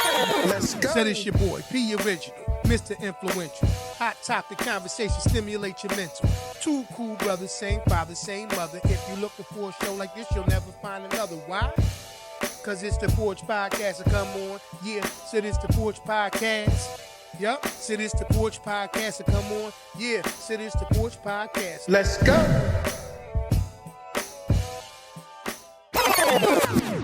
Let's go. Said it's your boy, P Original, Mr. Influential. Hot topic conversation, stimulate your mental. Two cool brothers, same father, same mother. If you're looking for a show like this, you'll never find another. Why? Cause it's the Porch Podcast to come on. Yeah, said it's the Porch Podcast. Yup, said it's the Porch Podcast to come on. Yeah, said it's the Porch Podcast. Let's go.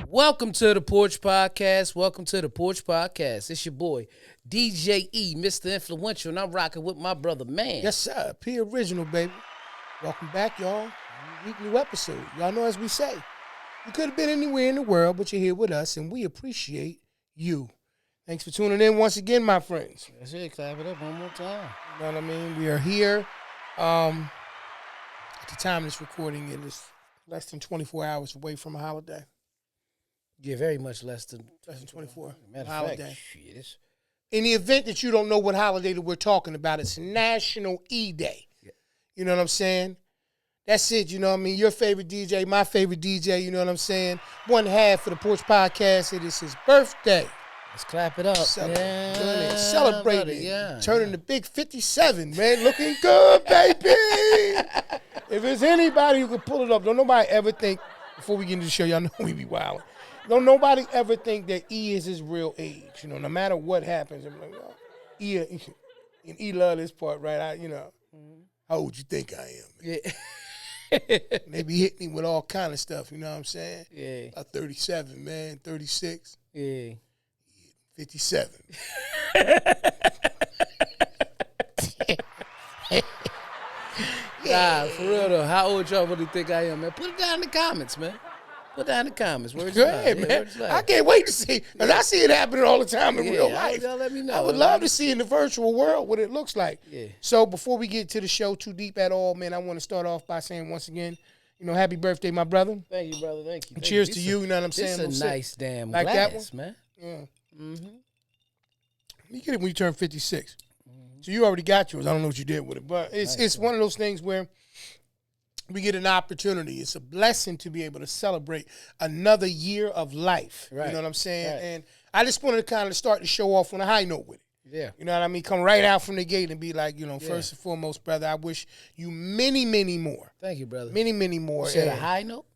Welcome to the Porch Podcast. Welcome to the Porch Podcast. It's your boy, DJ E, Mr. Influential, and I'm rocking with my brother, man. Yes, sir. P Original, baby. Welcome back, y'all. Weekly episode. Y'all know as we say, you could have been anywhere in the world, but you're here with us, and we appreciate you. Thanks for tuning in once again, my friends. That's it. Clap it up one more time. You know what I mean? We are here. At the time of this recording, it is less than 24 hours away from a holiday. Yeah, very much less than 24. Matter of Holiday. fact, shit, it's- In the event that you don't know what holiday that we're talking about, it's National E-Day. Yeah. You know what I'm saying? That's it, you know what I mean? Your favorite DJ, my favorite DJ, you know what I'm saying? One half for the Porch Podcast, it is his birthday. let's clap it up. Celebrating, buddy, yeah. turning the big 57, man. Looking good, baby. If there's anybody who can pull it up, don't nobody ever think, before we get into the show, y'all know we be wilding. Don't nobody ever think that E is his real age. You know, no matter what happens, I'm like, oh, E, and E love this part, right? How old you think I am? Yeah. They be hitting me with all kind of stuff, you know what I'm saying? Yeah. 37, man, 36, Yeah. 57. Nah, for real though. How old y'all really think I am, man? Put it down in the comments, man. Put it down in the comments. Where's Go ahead, man. I can't wait to see, because I see it happening all the time in real life. Y'all let me know. I would love to see in the virtual world what it looks like. Yeah. So before we get to the show too deep at all, man, I want to start off by saying once again, you know, happy birthday, my brother. Thank you, brother. Thank you. And Thank cheers you. to you, you know what I'm saying? This is a nice damn Like that glass, man. Yeah. Mm-hmm. You get it when you turn 56. So you already got yours. I don't know what you did with it. But it's one of those things where we get an opportunity. It's a blessing to be able to celebrate another year of life. Right. You know what I'm saying? Right. And I just wanted to kind of start the show off on a high note with it. Yeah. You know what I mean? Come right out from the gate and be like, you know, first and foremost, brother, I wish you many, many more. Thank you, brother. Many, many more. You said a And high note?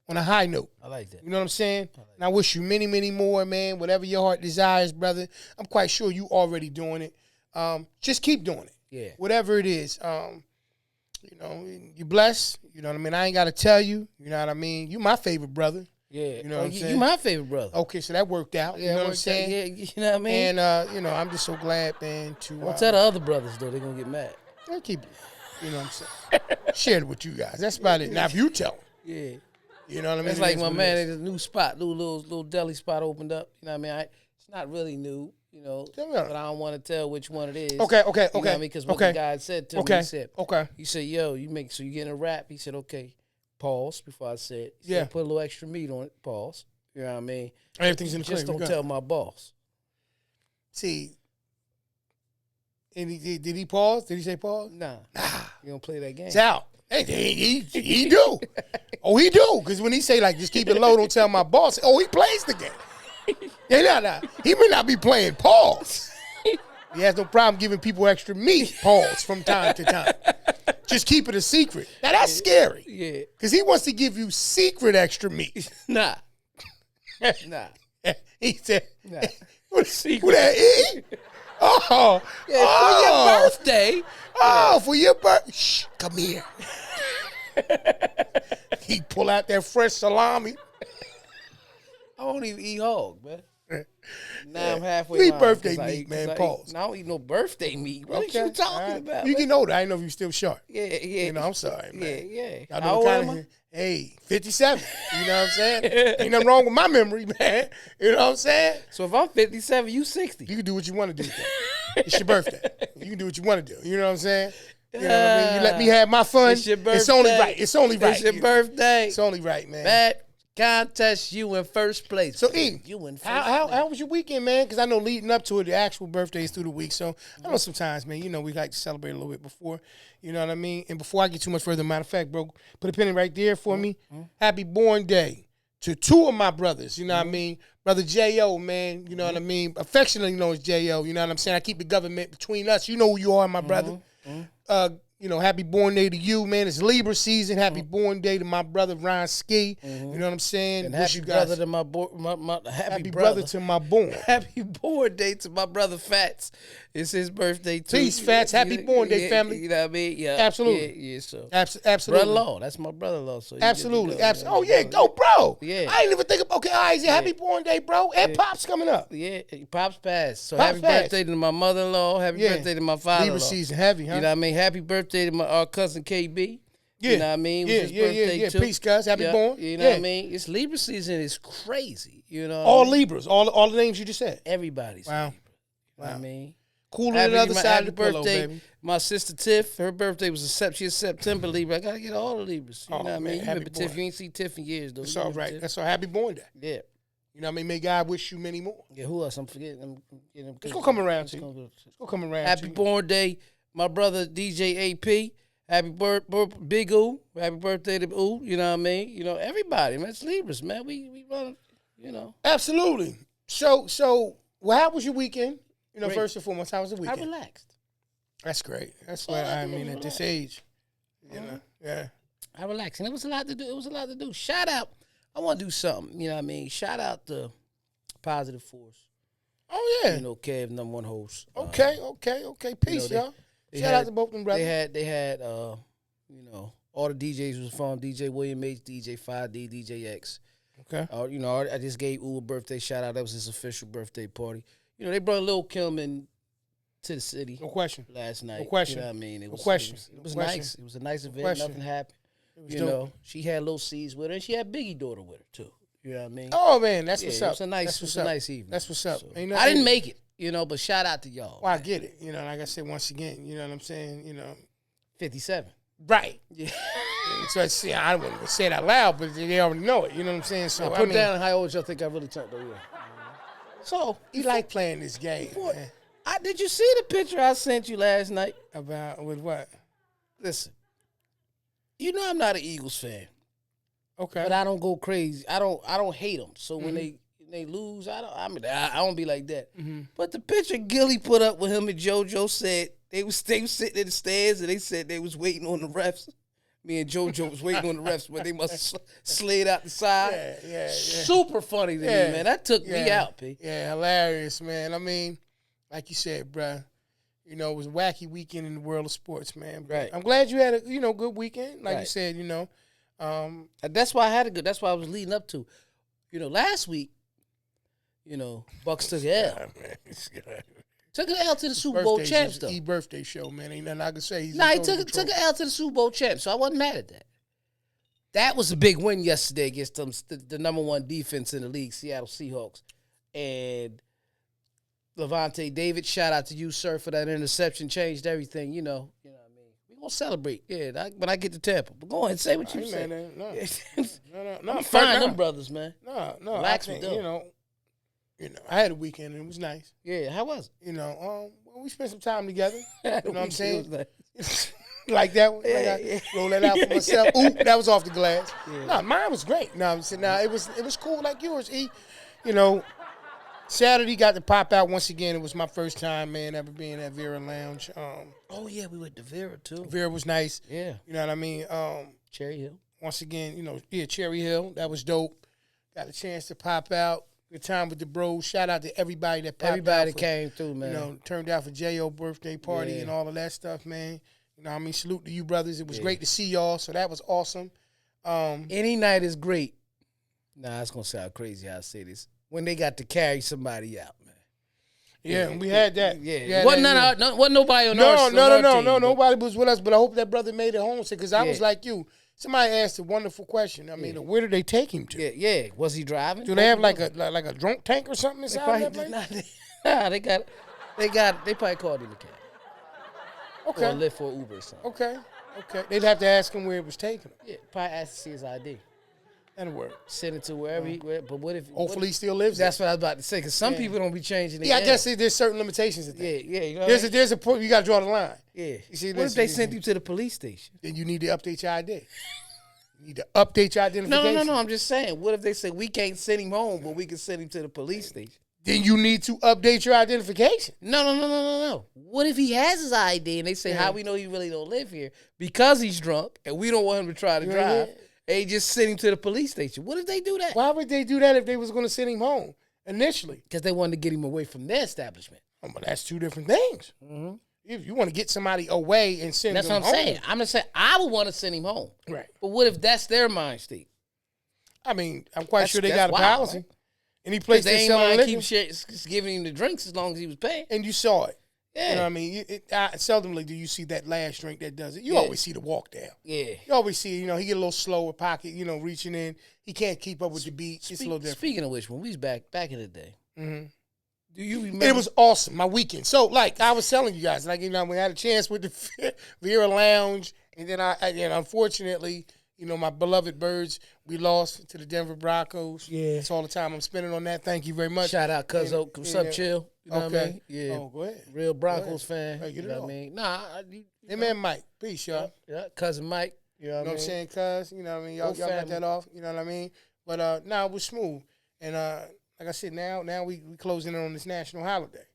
on a high note. I like that. You know what I'm saying? And I wish you many, many more, man. Whatever your heart desires, brother. I'm quite sure you already doing it. Just keep doing it. Yeah. Whatever it is. You know, you blessed. You know what I mean? I ain't got to tell you. You know what I mean? You my favorite brother. Yeah. You know what I'm saying? You my favorite brother. Okay, so that worked out. Yeah, you know what I'm worked out. saying? Yeah, you know what I mean? And, you know, I'm just so glad, man, to... Don't tell the other brothers, though. They're going to get mad. I'll keep it. You know what I'm saying? Share it with you guys. That's about it. Now, if you tell them, Yeah. you know what I mean? It's It like is my what it man, is. there's a new spot, little deli spot opened up. You know what I mean? It's not really new, you know, Tell me about it. but I don't want to tell which one it is. Okay. You know what I mean? Because what okay. the guy said to me, he said, yo, you getting a wrap? He said, okay, pause before I said, he said, put a little extra meat on it, pause. You know what I mean? Everything's in the Just clear. don't tell my boss. See, and did he pause? Did he say pause? Nah. You don't play that game. It's out. Hey, he do. Oh, he do. Because when he say, like, just keep it low, don't tell my boss. Oh, he plays the game. Yeah, he may not be playing pause. He has no problem giving people extra meat, pause, from time to time. Just keep it a secret. Now, that's scary. Yeah. Because he wants to give you secret extra meat. Nah. Nah. He said, Nah. what that E? Oh. For your birthday. Oh, for your birthday. Shh, come here. He pull out that fresh salami. I won't even eat hog, man. Now I'm halfway. You eat home, birthday 'cause I meat, eat- man, 'cause I pause. eat- I don't eat no birthday meat. What are you talking all right. about? You man? getting older. I didn't know if you still short. Yeah. You know, I'm sorry, man. Yeah. Y'all How know old the am kind I? of, hey, 57. You know what I'm saying? Ain't nothing wrong with my memory, man. You know what I'm saying? So if I'm 57, you 60. You can do what you want to do. It's your birthday. You can do what you want to do. You know what I'm saying? You know what I mean? You let me have my fun. It's your birthday. It's only right. It's only right. It's your birthday. It's only right, man. That contest, you in first place. So, E, you in first how was your weekend, man? Because I know leading up to it, the actual birthday is through the week. So, I know sometimes, man, you know, we like to celebrate a little bit before. You know what I mean? And before I get too much further, matter of fact, bro, put a penny right there for me. Happy born day to two of my brothers, you know what I mean? Brother J.O., man, you know what I mean? Affectionately known as J.O., you know what I'm saying? I keep the government between us. You know who you are, my brother. You know, happy born day to you, man. It's Libra season. Happy born day to my brother Ron Ski. You know what I'm saying? And Wish happy you guys brother to my happy brother to my born. Happy born day to my brother Fats. It's his birthday too. Peace, Fats. Happy born day, family. You know what I mean? Yeah. Absolutely. Yeah, so. Absolutely. Brother-in-law. That's my brother-in-law. So Absolutely. Absolutely. Oh, yeah. Go, bro. Yeah. I ain't even think about, okay, all right, happy born day, bro. And Pop's coming up. Yeah. Pops passed. So Pops happy passed. birthday to my mother-in-law. Happy birthday to my father-in-law. Libra season heavy, huh? You know what I mean? Happy birthday to our cousin KB. Yeah. You know what I mean? It was his birthday too. Peace, guys. Happy born. You know what I mean? It's Libra season. It's crazy. You know All Libras. All the names you just said. Everybody's Wow. Libra. You know what I mean? Cooler than the other side of the birthday, pillow, baby. My sister Tiff, her birthday was she's September Libra. I gotta get all the Libras. You know what I mean? You remember Tiff? You ain't seen Tiff in years though. That's all right. That's all. Happy born day. Yeah. You know what I mean? May God wish you many more. Yeah, who else? I'm forgetting. It's gonna come around to you. It's gonna come around. Happy born day, my brother DJ AP. Happy birthday, Big Oo. Happy birthday to Oo. You know what I mean? You know, everybody, man. It's Libras, man. We run, you know. Absolutely. So, well, how was your weekend? You know, Great. First and foremost, how was the I weekend? relaxed. That's great. That's what I mean at this age. You know, yeah. I relaxed. And it was a lot to do. Shout out. I want to do something. You know what I mean? Shout out to Positive Force. Oh yeah. You know, Kev, #1 host. Okay. Peace, you know, y'all. Shout out to both them brothers. They had, you know, all the DJs was from DJ William H, DJ 5D, DJ X. Okay. You know, I just gave Ooh a birthday shout out. That was his official birthday party. You know, they brought Lil Kim in to the city. No question. Last night. No question. You know what I mean? It was, No question. It was No question. nice. It was a nice event. question. Nothing happened. was You dope. know, she had Lil C's with her, and she had Biggie daughter with her too. You know what I mean? Oh man, that's Yeah, what's it up. was a nice, That's it was what's a up. nice evening. That's what's up. So, Ain't I nothing- didn't make it, you know, but shout out to y'all. Well, I get it. You know, like I said once again, you know what I'm saying? You know. 57. Right. Yeah. So I see, I don't want to say it out loud, but they already know it. You know what I'm saying? So Now, I put mean, down how old y'all think I really turned though. Yeah. So he like playing this game. What? Man. Did you see the picture I sent you last night? About with what? Listen, you know I'm not an Eagles fan, Okay. but I don't go crazy. I don't hate them. So when they lose, I don't be like that. But the picture Gilly put up with him and JoJo said they was sitting in the stands and they said they was waiting on the refs. Me and JoJo was waiting on the refs, but they must have slid out the side. Yeah. Super funny to me, man. That took me out, P. Yeah, hilarious, man. I mean, like you said, bruh, you know, it was a wacky weekend in the world of sports, man. But Right. I'm glad you had a good weekend. Like you Right. said, you know. And that's why I had a good. That's why I was leading up to. You know, last week, you know, Bucks took an L. Took an L to the Super Bowl champs, though. Birthday show, man. Ain't nothing I can say. He's Nah, he in took control. an L to the Super Bowl champs, so I wasn't mad at that. That was a big win yesterday against them, the #1 defense in the league, Seattle Seahawks. And Levante David, shout out to you, sir, for that interception. Changed everything, you know what I mean? We're going to celebrate, when I get to Tampa. But go ahead and say what you Ain't say. mad at- No. I'm fine, them brothers, man. No. Relax I with think, them. you know, I had a weekend and it was nice. Yeah, how was it? You know, well, we spent some time together. You know what I'm saying? It was Like that one. Yeah, Like I roll that out for myself. Ooh, that was off the glass. Yeah. No, mine was great. No, I'm saying, it was cool like yours. You know, Saturday got to pop out once again. It was my first time, man, ever being at Vera Lounge. Oh, yeah, we went to Vera, too. Vera was nice. Yeah. You know what I mean? Cherry Hill. Once again, you know, Cherry Hill. That was dope. Got a chance to pop out. Good time with the bros. Shout out to everybody that popped Everybody out for, came through, man. You know, turned out for J.O. birthday party Yeah. and all of that stuff, man. You know what I mean? Salute to you, brothers. It was great to see y'all, so that was awesome. Any night is great. Nah, it's going to sound crazy how I say this. When they got to carry somebody out, man. Yeah, and we had that. Yeah. Wasn't nobody on No, our team, but- nobody was with us, but I hope that brother made it home, because I was Yeah. like you. Somebody asked a wonderful question. I mean, where did they take him to? Yeah. Was he driving? Do they have like a drunk tank or something They inside probably of that did place? not. They probably called him a cab. Okay. Or a Lyft or Uber or something. Okay. They'd have to ask him where it was taken. Yeah, probably asked to see his ID. That'll work. Send it to wherever but what if... Hopefully he still lives there. That's what I was about to say, because some people don't be changing their Yeah, I ass. guess there's certain limitations at that. Yeah. You know what I mean? There's a point you got to draw the line. Yeah. You see, What if listen, they sent you to the police station? then you need to update your ID. You You need to update your identification. No. I'm just saying. What if they say we can't send him home, but we can send him to the police station? Then you need to update your identification. No. What if he has his ID and they say, how we know he really don't live here? Because he's drunk and we don't want him to try to drive. And they just send him to the police station. What if they do that? Why would they do that if they was going to send him home initially? Because they wanted to get him away from their establishment. Oh, but that's two different things. Mm-hmm. If you want to get somebody away and send them home. That's what I'm saying. I'm just saying I would want to send him home. Right. But what if that's their mind state? I mean, I'm quite sure they got a policy. Right? Any place they they ain't selling mind liquor. keep giving him the drinks as long as he was paying. And you saw it. Yeah. You know what I mean? Seldomly do you see that last drink that does it. You always see the walk down. Yeah. You always see, he get a little slower pocket, reaching in. He can't keep up with the beat. It's a little different. Speaking of which, when we was back in the day, do you remember? It was awesome, my weekend. So, like I was telling you guys, we had a chance with the Vera Lounge, and then unfortunately, my beloved Birds, we lost to the Denver Broncos. Yeah. That's all the time I'm spending on that. Thank you very much. Shout out, Cuz Oak. What's up, Chill? You know what I mean? Yeah. Oh, go ahead. Real Broncos fan. Hey, you know what I mean? Nah. Hey, man, Mike. Peace, y'all. Yeah, Cousin Mike. You know what I mean? Saying, cuz? You know what I mean? Y'all got that off. You know what I mean? But, it was smooth. And, like I said, now we closing in on this national holiday.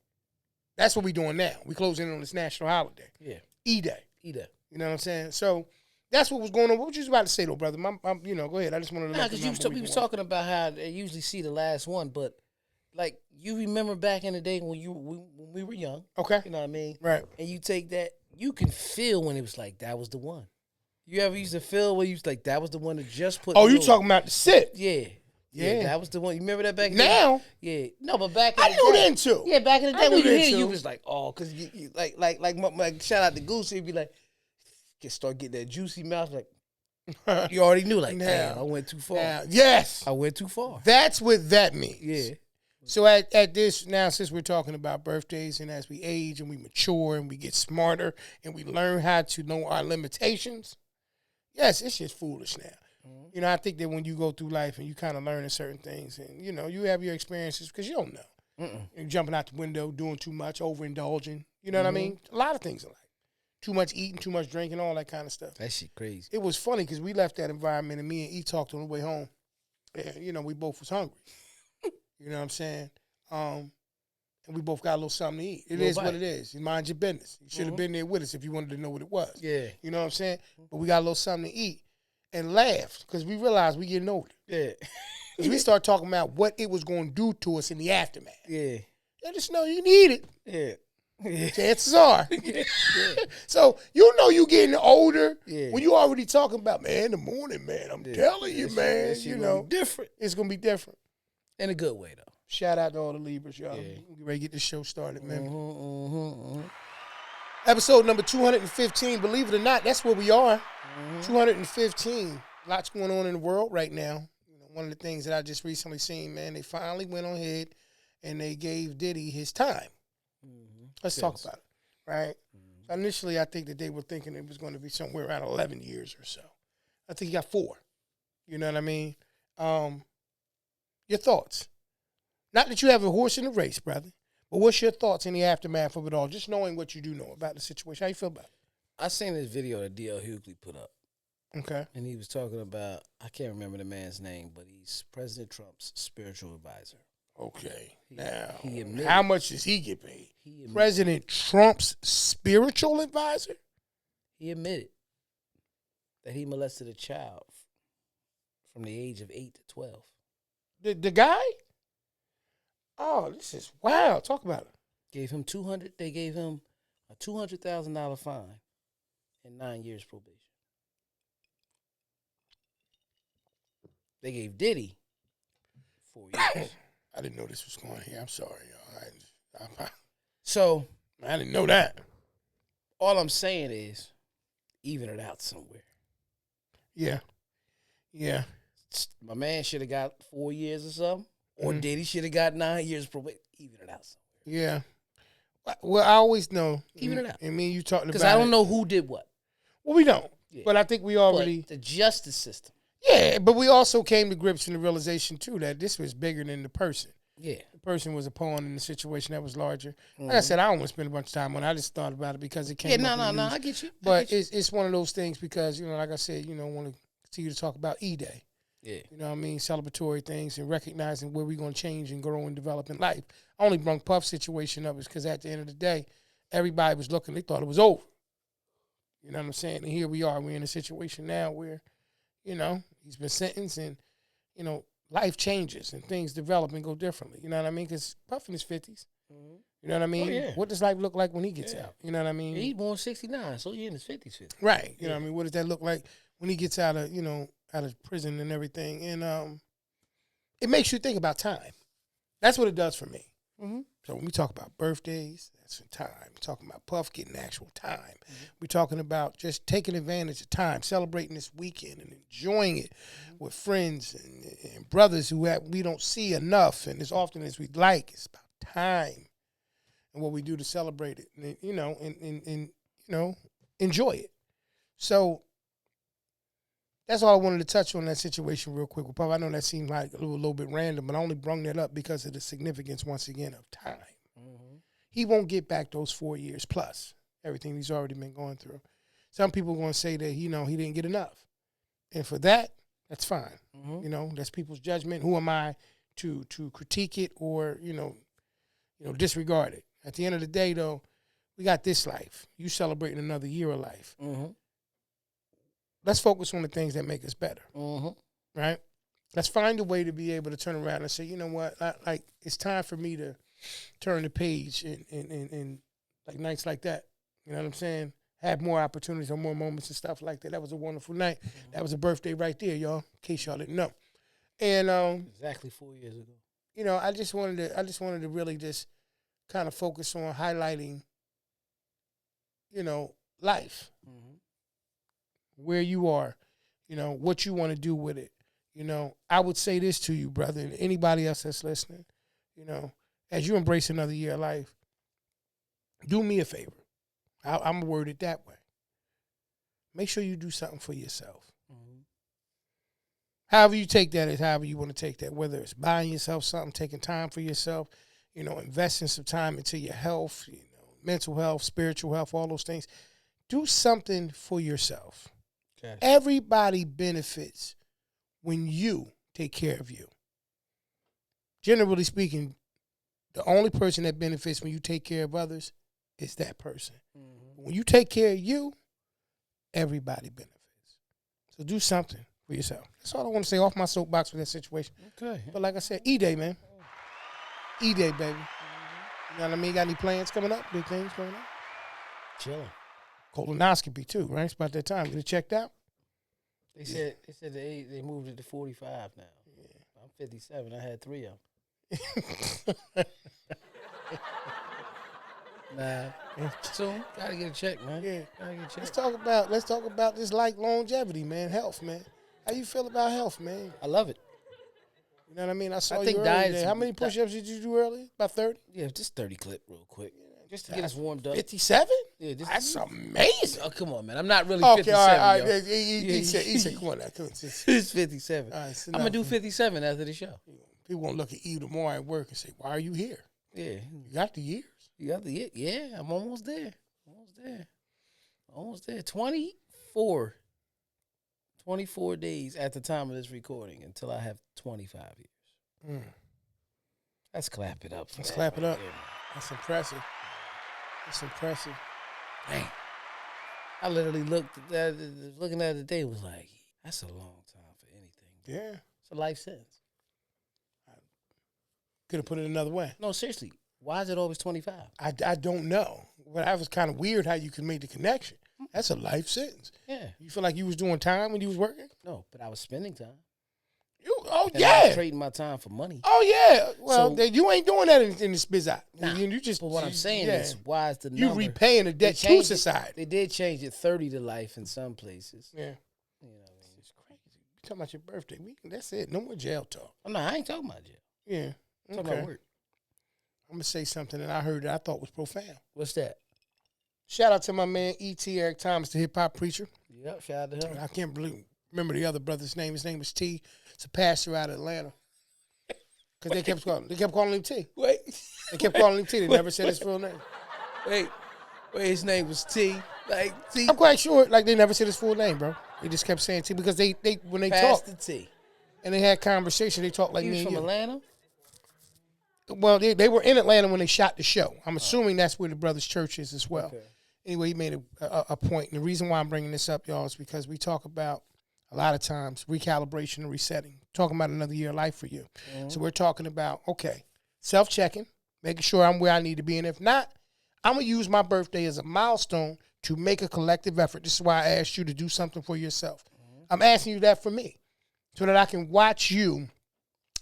That's what we doing now. We closing in on this national holiday. Yeah. E-Day. E-Day. You know what I'm saying? So that's what was going on. What was you about to say, though, brother? Go ahead. I just wanted to because we was talking about how they usually see the last one, but like you remember back in the day when we were young. Okay. You know what I mean? Right. And you take that, you can feel when it was like that was the one. You ever used to feel where you was like that was the one that just put? Oh, you talking about the sip? Yeah. Yeah, that was the one. You remember that back now? Yeah, no, but back in I the knew day, then too. Yeah, back in the day when you then hear, too. you was like, oh, because you like shout out to Goose, he'd be like, start getting that juicy mouth, like you already knew, like, damn, I went too far. Yes, I went too far. That's what that means. Yeah. So at this now, since we're talking about birthdays, and as we age and we mature and we get smarter and we learn how to know our limitations, yes, it's just foolish now. I think that when you go through life and you kind of learn certain things and, you have your experiences because you don't know. You're jumping out the window, doing too much, overindulging. You know what I mean? A lot of things in life. Too much eating, too much drinking, all that kind of stuff. That shit crazy. It was funny because we left that environment and me and E talked on the way home. And, we both was hungry. You know what I'm saying? And we both got a little something to eat. It is what it is. You mind your business. You should have been there with us if you wanted to know what it was. Yeah. You know what I'm saying? But we got a little something to eat. And laughed because we realized we getting older. Yeah. Because we start talking about what it was going to do to us in the aftermath. Yeah. You just know you need it. Yeah. Chances are. Yeah. So you getting older when you already talking about, man, in the morning, man. I'm telling you, man. Different. It's going to be different. In a good way, though. Shout out to all the Libras, y'all. Yeah. We ready to get this show started, man. Episode number 215. Believe it or not, that's where we are. 215. Lots going on in the world right now. One of the things that I just recently seen, man, they finally went on ahead and they gave Diddy his time. Let's talk about it, right? Initially, I think that they were thinking it was going to be somewhere around 11 years or so. I think he got 4. You know what I mean? Your thoughts. Not that you have a horse in the race, brother, but what's your thoughts in the aftermath of it all? Just knowing what you do know about the situation. How you feel about it? I seen this video that D.L. Hughley put up. Okay. And he was talking about, I can't remember the man's name, but he's President Trump's spiritual advisor. Okay. Now, he admitted, how much does he get paid? President Trump's spiritual advisor? He admitted that he molested a child from the age of 8 to 12. The guy? Oh, this is wild. Talk about it. They gave him a $200,000 fine and 9 years probation. They gave Diddy 4 years. I didn't know this was going here. I'm sorry, y'all. So I didn't know that. All I'm saying is, even it out somewhere. Yeah. My man should have got 4 years or something, or Diddy should have got 9 years probation. Even it out somewhere. Yeah. Well, I always know. Even it out. And me and you talking about it. Because I don't know who did what. Well, we don't. Yeah. But I think we already. But the justice system. Yeah, but we also came to grips in the realization, too, that this was bigger than the person. Yeah. The person was a pawn in the situation that was larger. Like I said, I don't want to spend a bunch of time on it. I just thought about it because it came up. No, I get you. But it's one of those things because, like I said, want to continue to talk about E-Day. Yeah. You know what I mean? Celebratory things and recognizing where we're going to change and grow and develop in life. I only brung Puff's situation up is because at the end of the day, everybody was looking. They thought it was over. You know what I'm saying? And here we are. We're in a situation now where, you know, he's been sentenced and, you know, life changes and things develop and go differently. You know what I mean? Because Puff in his 50s. Mm-hmm. You know what I mean? Oh, yeah. What does life look like when he gets Yeah. out? You know what I mean? He's born 69, so he in his 50s. Right. You know Yeah. what I mean? What does that look like when he gets out of, you know, out of prison and everything? And it makes you think about time. That's what it does for me. Mm-hmm. So when we talk about birthdays, that's time. We're talking about Puff getting actual time. Mm-hmm. We're talking about just taking advantage of time, celebrating this weekend and enjoying it with friends and brothers who we don't see enough and as often as we'd like. It's about time and what we do to celebrate it, and, you know, and you know, enjoy it. So that's all I wanted to touch on that situation real quick with Puff. I know that seemed like a little bit random, but I only brung that up because of the significance, once again, of time. Mm-hmm. He won't get back those 4 years plus everything he's already been going through. Some people are going to say that, you know, he didn't get enough. And for that, that's fine. Mm-hmm. You know, that's people's judgment. Who am I to critique it or, you know, disregard it? At the end of the day, though, we got this life. You celebrating another year of life. Mm-hmm. Let's focus on the things that make us better, right? Let's find a way to be able to turn around and say, you know what, like it's time for me to turn the page and like nights like that. You know what I'm saying? Have more opportunities or more moments and stuff like that. That was a wonderful night. Mm-hmm. That was a birthday right there, y'all, in case y'all didn't know. And exactly 4 years ago. You know, I just wanted to really just kind of focus on highlighting, you know, life. Mm-hmm. Where you are, you know, what you want to do with it. You know, I would say this to you, brother, and anybody else that's listening, you know, as you embrace another year of life, do me a favor. I'm going to word it that way. Make sure you do something for yourself. Mm-hmm. However you take that is however you want to take that, whether it's buying yourself something, taking time for yourself, you know, investing some time into your health, you know, mental health, spiritual health, all those things. Do something for yourself. Okay. Everybody benefits when you take care of you. Generally speaking, the only person that benefits when you take care of others is that person. Mm-hmm. When you take care of you, everybody benefits. So do something for yourself. That's all I want to say off my soapbox with that situation. Okay. But like I said, E-Day, man. E-Day, baby. Mm-hmm. You know what I mean? Got any plans coming up? Big things coming up? Chilling. Colonoscopy too, right? It's about that time. Get it checked out. They said they moved it to 45 now. Yeah. I'm 57. I had 3 of them. Nah. Soon. Gotta get a check, man. Yeah. Gotta get a check. Let's talk about this longevity, man. Health, man. How you feel about health, man? I love it. You know what I mean? I saw you earlier. How many push-ups did you do earlier? About 30? Yeah, just 30 clip real quick. Just to get us warmed up. 57? Yeah, that's amazing. Oh, come on, man. I'm not really 57. Okay, all right. He said, come on now. He's 57. Right, so I'm going to do 57 after the show. People going to look at you tomorrow at work and say, why are you here? Yeah. You got the years. You got the years? Yeah, I'm almost there. Almost there. 24 days at the time of this recording until I have 25 years. Let's clap it up. Let's clap it up. Yeah. That's impressive. That's impressive. Dang. I literally looking at it today, was like, that's a long time for anything. Yeah. It's a life sentence. Could have put it another way. No, seriously. Why is it always 25? I don't know. But that was kind of weird how you could make the connection. That's a life sentence. Yeah. You feel like you was doing time when you was working? No, but I was spending time. I was trading my time for money. Oh, yeah. Well, so, you ain't doing that in this bizarre. Nah, you just. But what I'm saying is, why is the number? You repaying the debt to society. They did change it 30 to life in some places. Yeah. You know what I mean? It's crazy. You talking about your birthday. That's it. No more jail talk. Oh, no, I ain't talking about jail. Yeah. I'm talking about work. I'm going to say something that I heard that I thought was profound. What's that? Shout out to my man, E.T. Eric Thomas, the hip-hop preacher. Yep, shout out to him. I can't remember the other brother's name. His name was T. It's a pastor out of Atlanta. Because they kept calling him T. Wait. They kept calling him T. They never said his full name. Wait, his name was T. Like T. I'm quite sure, like, they never said his full name, bro. They just kept saying T because they when they Pass talk the T. and they had conversation, they talk like He me was and from you. Atlanta? Well, they were in Atlanta when they shot the show. I'm assuming that's where the brother's church is as well. Okay. Anyway, he made a point. And the reason why I'm bringing this up, y'all, is because we talk about a lot of times recalibration and resetting. Talking about another year of life for you. Mm-hmm. So we're talking about, okay, self-checking, making sure I'm where I need to be. And if not, I'm going to use my birthday as a milestone to make a collective effort. This is why I asked you to do something for yourself. Mm-hmm. I'm asking you that for me so that I can watch you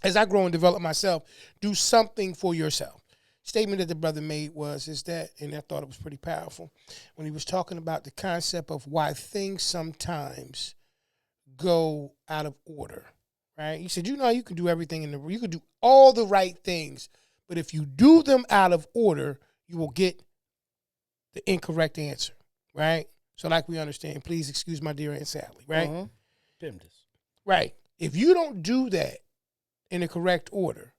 as I grow and develop myself, do something for yourself. Statement that the brother made is that, and I thought it was pretty powerful, when he was talking about the concept of why things sometimes go out of order, right? He said, you can do everything you can do all the right things, but if you do them out of order, you will get the incorrect answer, right? So like we understand, please excuse my dear Aunt Sally, right? Mm-hmm. Right. If you don't do that in the correct order,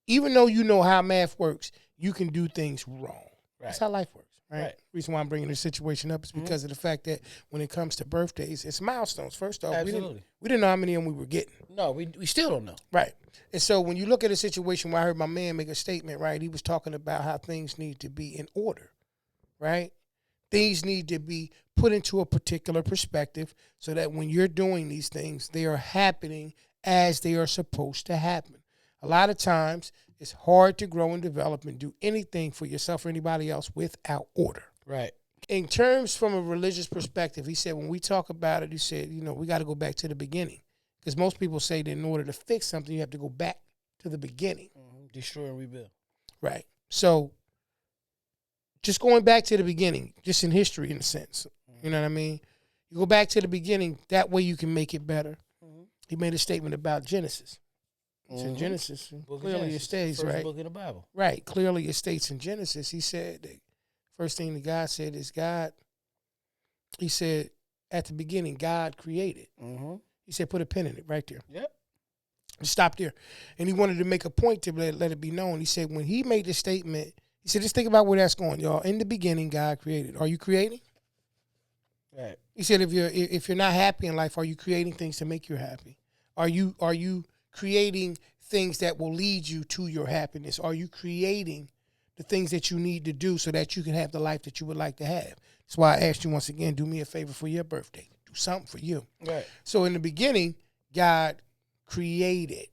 even though you know how math works, you can do things wrong. Right. That's how life works, right? Reason why I'm bringing this situation up is because of the fact that when it comes to birthdays, it's milestones. First off, we didn't know how many of them we were getting. No, we still don't know. Right. And so when you look at a situation where I heard my man make a statement, right, he was talking about how things need to be in order, right? Things need to be put into a particular perspective so that when you're doing these things, they are happening as they are supposed to happen. A lot of times, it's hard to grow and develop and do anything for yourself or anybody else without order. Right. In terms from a religious perspective, he said, when we talk about it, he said, we got to go back to the beginning. Because most people say that in order to fix something, you have to go back to the beginning. Mm-hmm. Destroy and rebuild. Right. So, just going back to the beginning, just in history in a sense, you know what I mean? You go back to the beginning, that way you can make it better. Mm-hmm. He made a statement about Genesis. It's in Genesis. Clearly it states, right? First book in the Bible. Right. Clearly it states in Genesis. He said the first thing that God said is he said, at the beginning, God created. Mm-hmm. He said, put a pin in it right there. Yep. Stop there. And he wanted to make a point to let it be known. He said, when he made the statement, he said, just think about where that's going, y'all. In the beginning, God created. Are you creating? Right. He said, if you're not happy in life, are you creating things to make you happy? Are you creating things that will lead you to your happiness? Are you creating the things that you need to do so that you can have the life that you would like to have? That's why I asked you once again, do me a favor for your birthday. Do something for you. Right. So in the beginning, God created.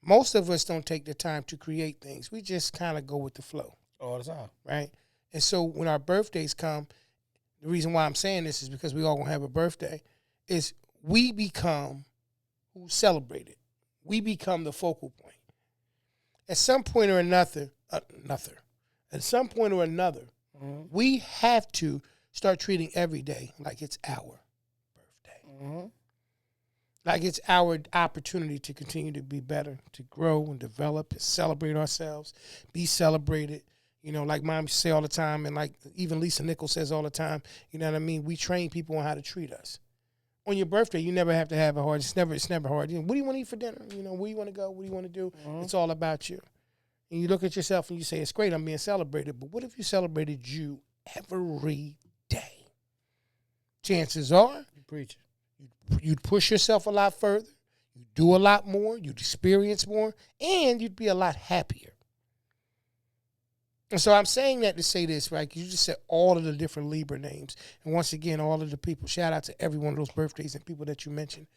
Most of us don't take the time to create things. We just kind of go with the flow. All the time. Right? And so when our birthdays come, the reason why I'm saying this is because we all going to have a birthday, is we become who celebrate it. We become the focal point. At some point or another, we have to start treating every day like it's our birthday. Mm-hmm. Like it's our opportunity to continue to be better, to grow and develop and celebrate ourselves, be celebrated. Like Mom say all the time, and like even Lisa Nichols says all the time, you know what I mean? We train people on how to treat us. On your birthday, you never have to have a hard. It's never hard. What do you want to eat for dinner? Where you want to go? What do you want to do? Mm-hmm. It's all about you. And you look at yourself and you say, it's great, I'm being celebrated. But what if you celebrated you every day? Chances are, you preach. You'd push yourself a lot further. You'd do a lot more. You'd experience more. And you'd be a lot happier. And so I'm saying that to say this, right? You just said all of the different Libra names. And once again, all of the people, shout out to every one of those birthdays and people that you mentioned.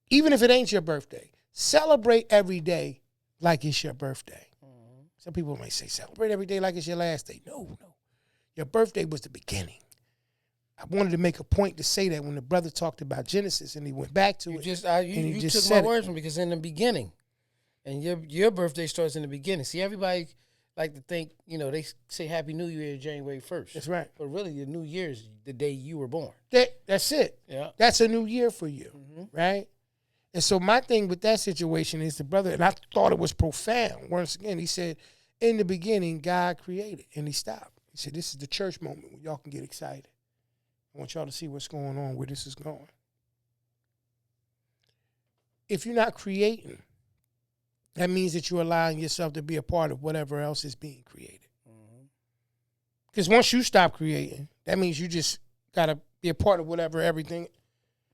Even if it ain't your birthday, celebrate every day like it's your birthday. Mm-hmm. Some people may say, celebrate every day like it's your last day. No. Your birthday was the beginning. I wanted to make a point to say that when the brother talked about Genesis and he went back to it. You took my words from because in the beginning, and your birthday starts in the beginning. See, everybody like to think, they say Happy New Year January 1st. That's right. But really, the New Year is the day you were born. That's it. Yeah. That's a new year for you, right? And so my thing with that situation is the brother, and I thought it was profound. Once again, he said, in the beginning, God created, and he stopped. He said, this is the church moment where y'all can get excited. I want y'all to see what's going on, where this is going. If you're not creating, that means that you're allowing yourself to be a part of whatever else is being created. Because once you stop creating, that means you just got to be a part of whatever, everything.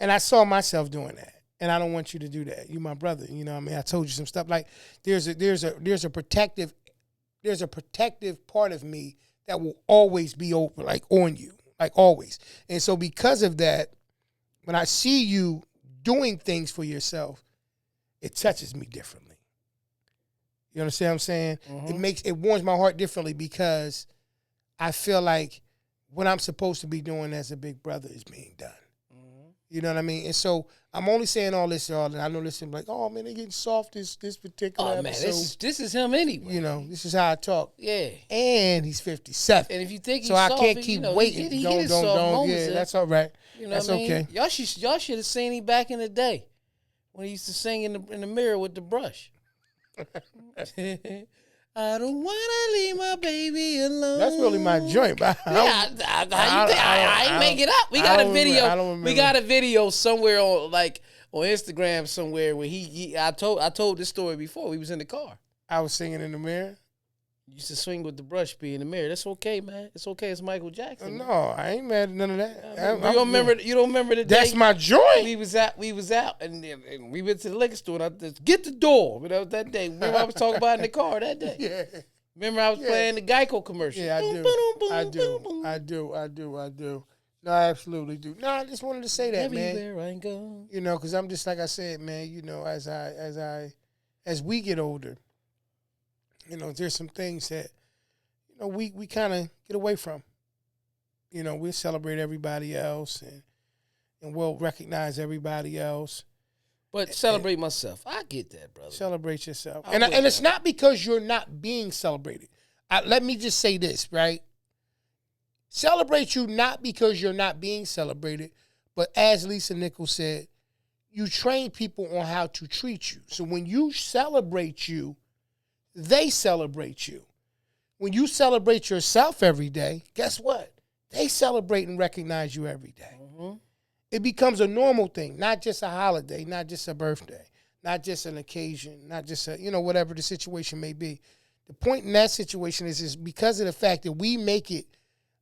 And I saw myself doing that. And I don't want you to do that. You my brother. You know what I mean? I told you some stuff. Like there's a protective part of me that will always be open, like on you. Like always. And so because of that, when I see you doing things for yourself, it touches me differently. You understand what I'm saying? Mm-hmm. It warms my heart differently because I feel like what I'm supposed to be doing as a big brother is being done. Mm-hmm. You know what I mean? And so I'm only saying all this, y'all, and I know this is like, oh man, they getting soft this particular episode. Man, this is him anyway. You know, this is how I talk. Yeah. And he's 57. And if you think he's so soft, I can't keep waiting. He Don't. Yeah, that's all right. You know that's what I mean? okay. Y'all should have seen him back in the day when he used to sing in the mirror with the brush. I don't wanna leave my baby alone. That's really my joint, but I ain't make it up. We got a video. We got a video somewhere on Instagram somewhere where I told this story before. We was in the car. I was singing in the mirror. You used to swing with the brush, be in the mirror. That's okay, man. It's okay. It's Michael Jackson. No, I ain't mad at none of that. You don't remember the day? That's my joint. We was out, and we went to the liquor store. And I just, get the door. But that was that day. Remember I was talking about in the car that day. Yeah. Remember I was playing the Geico commercial. Yeah, I do. No, I absolutely do. No, I just wanted to say that, everywhere man. I go. You know, because I'm just like I said, man. You know, as we get older. You know, there's some things that, you know, we kind of get away from. You know, we'll celebrate everybody else and we'll recognize everybody else. But celebrate myself. I get that, brother. Celebrate yourself. And it's not because you're not being celebrated. Let me just say this, right? Celebrate you not because you're not being celebrated, but as Lisa Nichols said, you train people on how to treat you. So when you celebrate you, they celebrate you. When you celebrate yourself every day, guess what? They celebrate and recognize you every day. Mm-hmm. It becomes a normal thing, not just a holiday, not just a birthday, not just an occasion, not just whatever the situation may be. The point in that situation is because of the fact that we make it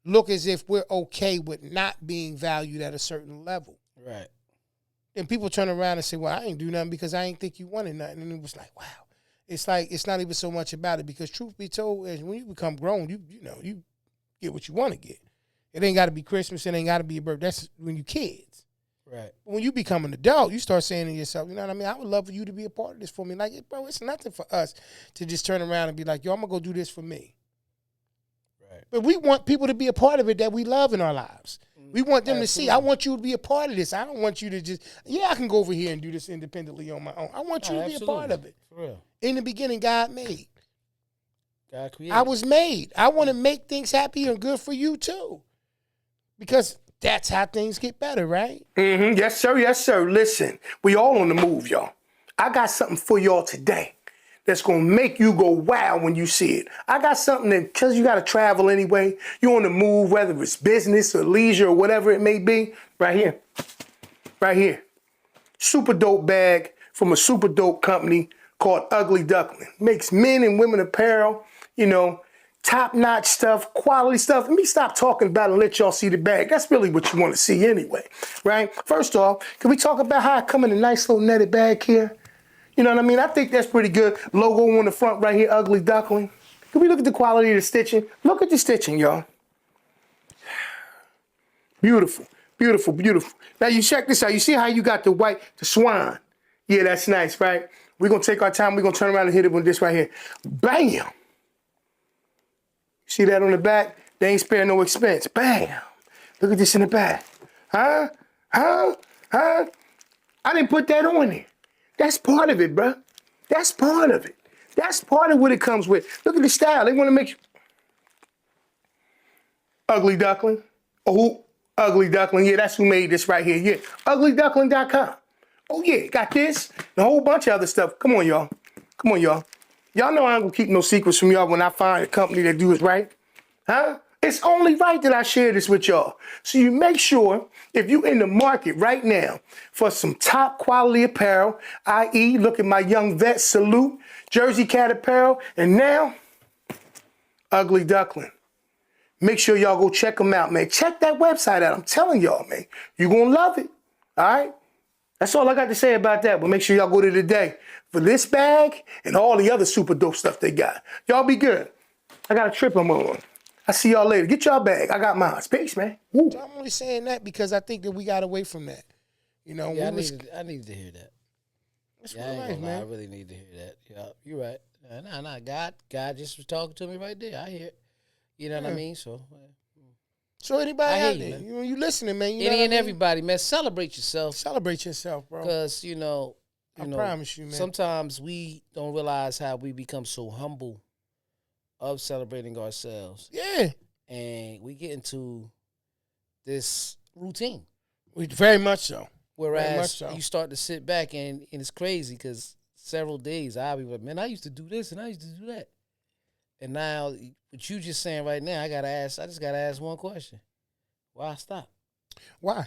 look as if we're okay with not being valued at a certain level. Right. And people turn around and say, well, I ain't do nothing because I ain't think you wanted nothing. And it was like, wow. It's like it's not even so much about it because truth be told, when you become grown, you get what you want to get. It ain't got to be Christmas. It ain't got to be a birthday. That's when you kids. Right. But when you become an adult, you start saying to yourself, you know what I mean? I would love for you to be a part of this for me. Like, bro, it's nothing for us to just turn around and be like, yo, I'm going to go do this for me. Right. But we want people to be a part of it that we love in our lives. We want them to see, I want you to be a part of this. I don't want you to just, I can go over here and do this independently on my own. I want you to be a part of it. For real. In the beginning, God made. God created. I was made. I want to make things happy and good for you too. Because that's how things get better, right? Mm-hmm. Yes, sir. Yes, sir. Listen, we all on the move, y'all. I got something for y'all today that's going to make you go wow when you see it. I got something that, because you got to travel anyway, you're on the move, whether it's business or leisure or whatever it may be, right here. Right here. Super dope bag from a super dope company called Ugly Duckling. Makes men and women apparel, top-notch stuff, quality stuff. Let me stop talking about it and let y'all see the bag. That's really what you want to see anyway, right? First off, can we talk about how I come in a nice little netted bag here? You know what I mean? I think that's pretty good. Logo on the front right here, Ugly Duckling. Can we look at the quality of the stitching? Look at the stitching, y'all. Beautiful, beautiful, beautiful. Now you check this out. You see how you got the swan? Yeah, that's nice, right? We're going to take our time. We're going to turn around and hit it with this right here. Bam! See that on the back? They ain't sparing no expense. Bam! Look at this in the back. Huh? I didn't put that on there. That's part of it, bro. That's part of it. That's part of what it comes with. Look at the style. They want to make you... Ugly Duckling. Oh, Ugly Duckling. Yeah, that's who made this right here. Yeah, uglyduckling.com. Oh, yeah, got this and a whole bunch of other stuff. Come on, y'all. Come on, y'all. Y'all know I ain't going to keep no secrets from y'all when I find a company that do it right. Huh? It's only right that I share this with y'all. So you make sure, if you're in the market right now for some top quality apparel, i.e., look at my young vet, Salute, Jersey Cat apparel, and now, Ugly Duckling. Make sure y'all go check them out, man. Check that website out. I'm telling y'all, man. You're going to love it. All right? That's all I got to say about that. But make sure y'all go to Today for this bag and all the other super dope stuff they got. Y'all be good. I got a trip I'm on. I see y'all later. Get y'all bag. I got mine. Peace, man. Woo. I'm only saying that because I think that we got away from that. You know, Yeah, I needed to hear that. that's Yeah, I real ain't life, gonna lie, I man. really need to hear that. Yeah, you're right. Nah, God just was talking to me right there. I hear it. You know what I mean? So, So anybody I hear out you, there, man. you listening, man? You know any what I and mean? everybody, man, celebrate yourself. Celebrate yourself, bro. Because, I promise you, man. sometimes we don't realize how we become so humble of celebrating ourselves. Yeah, And we get into this routine. very much so. Whereas Very much so. you start to sit back and it's crazy because several days I'll be like, man, I used to do this and I used to do that. And now, what you just saying right now, I just gotta ask one question. Why I stop? Why?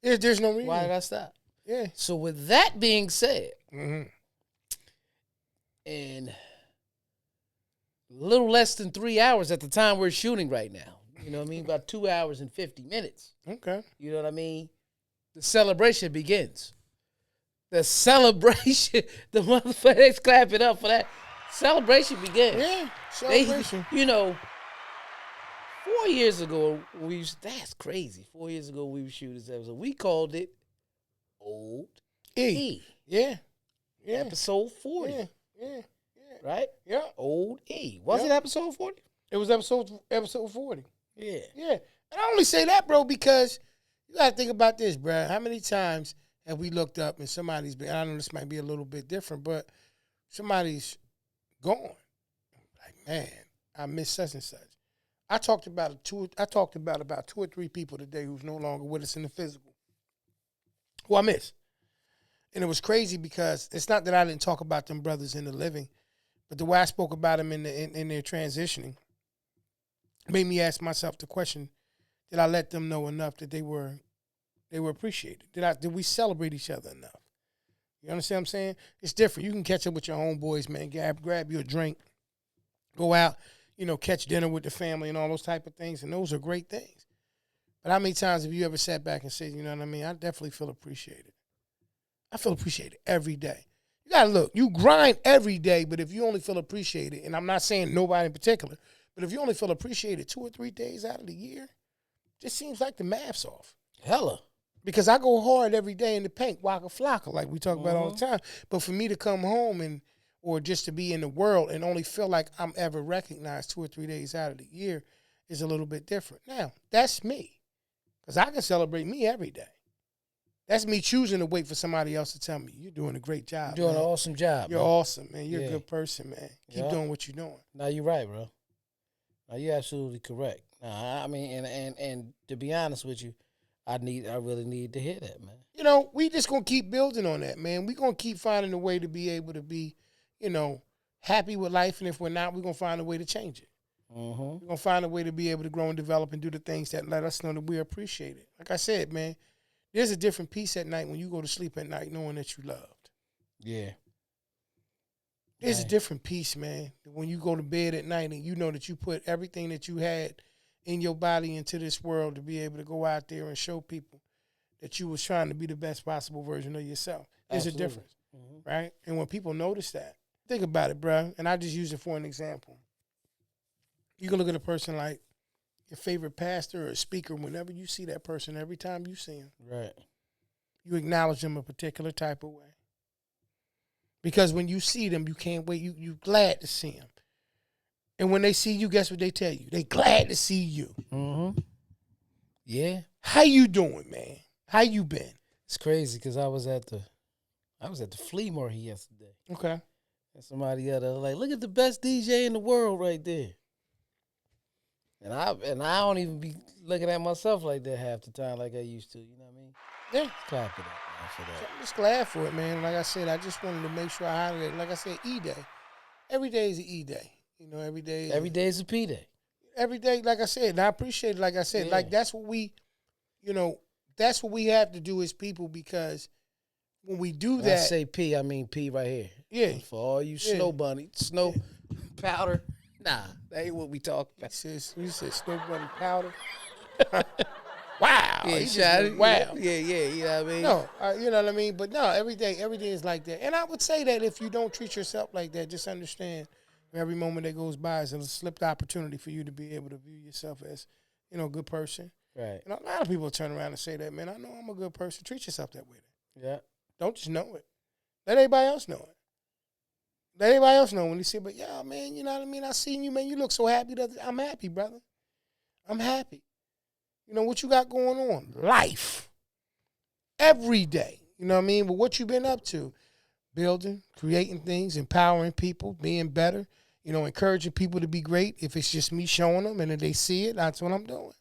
There's no reason. Why did I stop? Yeah. So with that being said, Mm-hmm. and a little less than 3 hours at the time we're shooting right now, you know what I mean? About 2 hours and 50 minutes. Okay. You know what I mean? The celebration begins. The celebration, the motherfuckers clap it up for that. Celebration begins. Yeah. They, Celebration. 4 years ago, that's crazy. 4 years ago, we were shooting this episode. We called it Old E. Yeah. Yeah. Episode 40. Yeah. Yeah. Right? Yeah. Old E. Was Yeah. it episode 40? It was episode 40. Yeah. Yeah. And I only say that, bro, because you gotta think about this, bro. How many times have we looked up and somebody's been, I know this might be a little bit different, but somebody's gone. Like, man, I miss such and such. I talked about about 2 or 3 people today who's no longer with us in the physical, who I miss. And it was crazy because it's not that I didn't talk about them brothers in the living, but the way I spoke about them in their transitioning made me ask myself the question: did I let them know enough that they were appreciated? Did we celebrate each other enough? You understand what I'm saying? It's different. You can catch up with your homeboys, man. Grab you a drink, go out, catch dinner with the family and all those type of things, and those are great things. But how many times have you ever sat back and said, you know what I mean? I definitely feel appreciated. I feel appreciated every day. You gotta look. You grind every day, but if you only feel appreciated, and I'm not saying nobody in particular, but if you only feel appreciated 2 or 3 days out of the year, it just seems like the math's off. Hella. Because I go hard every day in the paint, waka flocka, like we talk about all the time. But for me to come home or just to be in the world and only feel like I'm ever recognized 2 or 3 days out of the year is a little bit different. Now, that's me. Because I can celebrate me every day. That's me choosing to wait for somebody else to tell me, you're doing a great job. You're doing man. an awesome job. You're man. awesome, man. You're Yeah. a good person, man. Keep Yeah. doing what you're doing. No, you're right, bro. No, you're absolutely correct. I mean, and to be honest with you, I really need to hear that, man. We just going to keep building on that, man. We're going to keep finding a way to be able to be, happy with life. And if we're not, we're going to find a way to change it. Mm-hmm. We're going to find a way to be able to grow and develop and do the things that let us know that we appreciate it. Like I said, man, there's a different peace at night when you go to sleep at night knowing that you loved. Yeah. There's a Right. different peace, man, when you go to bed at night and you know that you put everything that you had in your body into this world to be able to go out there and show people that you was trying to be the best possible version of yourself. There's Absolutely. a difference, right? And when people notice that, think about it, bro, and I just use it for an example. You can look at a person like your favorite pastor or speaker. Whenever you see that person, every time you see him, Right. you acknowledge them a particular type of way. Because when you see them, you can't wait. You glad to see them. And when they see you, guess what they tell you? They glad to see you. Mm-hmm. Yeah. How you doing, man? How you been? It's crazy because I was at the flea market yesterday. Okay. And somebody else was like, look at the best DJ in the world right there. And I don't even be looking at myself like that half the time like I used to. You know what I mean? Yeah. Clap it up, man, for that. I'm just glad for it, man. Like I said, I just wanted to make sure I highlighted it. Like I said, E-Day. Every day is an E-Day. Every day. Every day is a P day. Every day, like I said, and I appreciate it. Like I said, Yeah. like that's what we have to do as people, because when we do When I that, say P, I mean P right here. yeah, For all you Yeah. snow bunny, snow powder Nah, that ain't what we talk about. He said Snoop Bunny powder. Wow. Yeah, He just shot went it. wow. Yeah, you know what I mean? No, you know what I mean? But no, every day is like that. And I would say that if you don't treat yourself like that, just understand every moment that goes by is a slipped opportunity for you to be able to view yourself as, you know, a good person. Right. And a lot of people turn around and say that, man, I know I'm a good person. Treat yourself that way. Yeah. Don't just know it. Let everybody else know it. Let everybody else know when they say, but yeah, man, you know what I mean? I seen you, man. You look so happy. I'm happy, brother. I'm happy. You know, what you got going on? Life. Every day. You know what I mean? But what you been up to? Building, creating things, empowering people, being better, you know, encouraging people to be great. If it's just me showing them and if they see it, that's what I'm doing.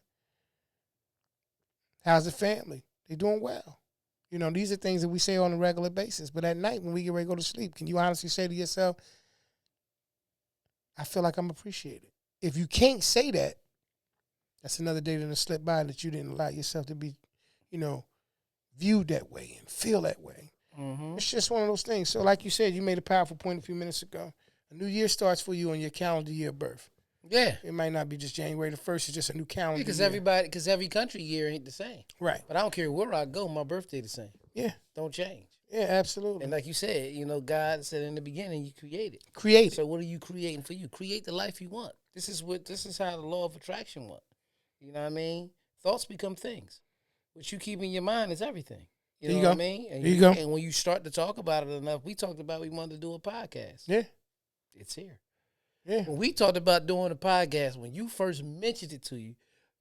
How's the family? They doing well. You know, these are things that we say on a regular basis. But at night when we get ready to go to sleep, can you honestly say to yourself, I feel like I'm appreciated? If you can't say that, that's another day that slip by that you didn't allow yourself to be, you know, viewed that way and feel that way. Mm-hmm. It's just one of those things. So like you said, you made a powerful point a few minutes ago. A new year starts for you on your calendar year of birth. Yeah. It might not be just January the 1st. It's just a new calendar Because year. every country year ain't the same. Right. But I don't care where I go, my birthday the same. Yeah. Don't change. Yeah, absolutely. And like you said, you know, God said in the beginning, you created. Create it. So what are you creating for you? Create the life you want. This is how the law of attraction works. You know what I mean? Thoughts become things. What you keep in your mind is everything. You know what I mean? And There you go. And when you start to talk about it enough, we talked about we wanted to do a podcast. Yeah. It's here. Yeah. When we talked about doing a podcast, when you first mentioned it to you,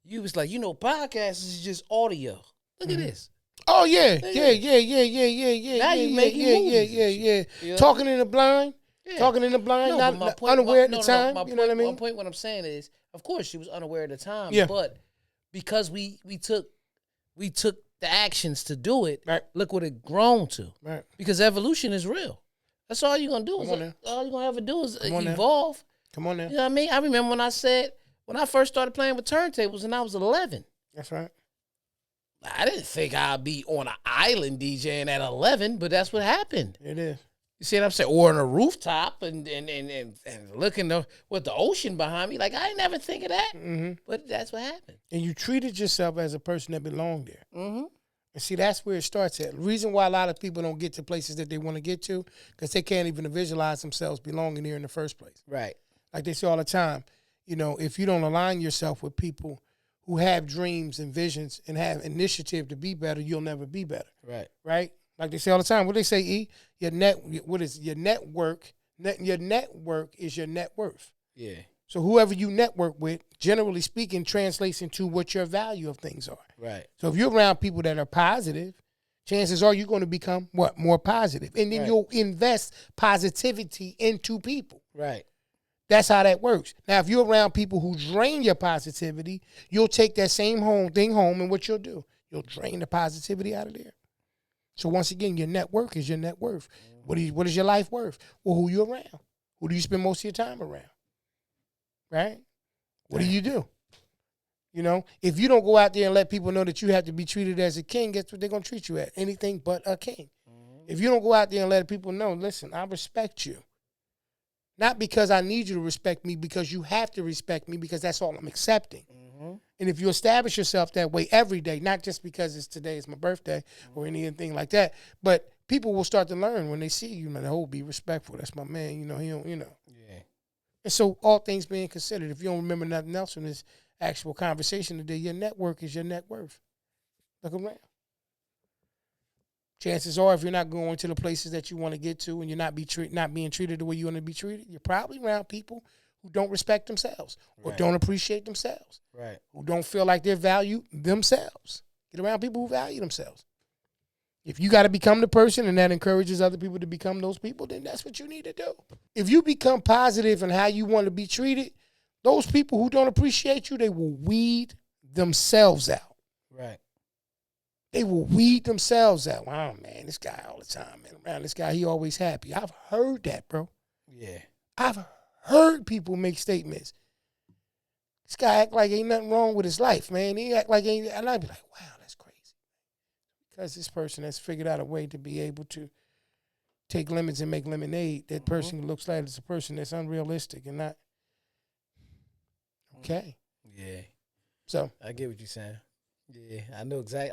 you was like, you know, podcasts is just audio. Look at this. Oh yeah. Look at Yeah. this. Now you making movies and shit. You know? Talking in the blind. Yeah. Talking in the blind, No, not, but my not point- unaware my- at the time. You know what I mean? My point, what I'm saying is, of course, she was unaware at the time. Yeah. But because we took the actions to do it, Right. look what it grown to. Right. Because evolution is real. That's all you're gonna do. Come on now. All you're gonna ever do is Come on now. evolve. Come on now. You know what I mean? I remember when I first started playing with turntables and I was 11. That's right. I didn't think I'd be on an island DJing at 11, but that's what happened. It is. You see what I'm saying? Or on a rooftop and looking with the ocean behind me. Like, I ain't never think of that. Mm-hmm. But that's what happened. And you treated yourself as a person that belonged there. Mm-hmm. And see, that's where it starts at. The reason why a lot of people don't get to places that they want to get to, because they can't even visualize themselves belonging there in the first place. Right. Like they say all the time, you know, if you don't align yourself with people who have dreams and visions and have initiative to be better, you'll never be better. Right. Right? Like they say all the time. What they say, E? Your network is your network is your net worth. Yeah. So whoever you network with, generally speaking, translates into what your value of things are. Right. So if you're around people that are positive, chances are you're going to become what? More positive. And then Right. you'll invest positivity into people. Right. That's how that works. Now, if you're around people who drain your positivity, you'll take that same thing home, and what you'll do, you'll drain the positivity out of there. So once again, your network is your net worth. What is your life worth? Well, who you around? Who do you spend most of your time around? Right? What do you do? You know, if you don't go out there and let people know that you have to be treated as a king, guess what they're going to treat you as? Anything but a king. If you don't go out there and let people know, listen, I respect you. Not because I need you to respect me, because you have to respect me, because that's all I'm accepting. And if you establish yourself that way every day, not just because today is my birthday or anything like that, but people will start to learn when they see you, man, oh, be respectful. That's my man. You know, he don't, you know. Yeah. And so all things being considered, if you don't remember nothing else from this actual conversation today, your network is your net worth. Look around. Chances are, if you're not going to the places that you want to get to and you're not being treated the way you want to be treated, you're probably around people who don't respect themselves or Right. don't appreciate themselves, Right. who don't feel like they value themselves. Get around people who value themselves. If you got to become the person and that encourages other people to become those people, then that's what you need to do. If you become positive in how you want to be treated, those people who don't appreciate you, they will weed themselves out. Right. They will weed themselves out. Wow, man, this guy all the time, man. Around this guy, he always happy. I've heard that, bro. Yeah. I've heard people make statements. This guy act like ain't nothing wrong with his life, man. He act like ain't, and I'd be like, wow, that's crazy. Because this person has figured out a way to be able to take lemons and make lemonade. That person looks like it's a person that's unrealistic and not Okay. Yeah, So I get what you're saying. Yeah, I know exactly.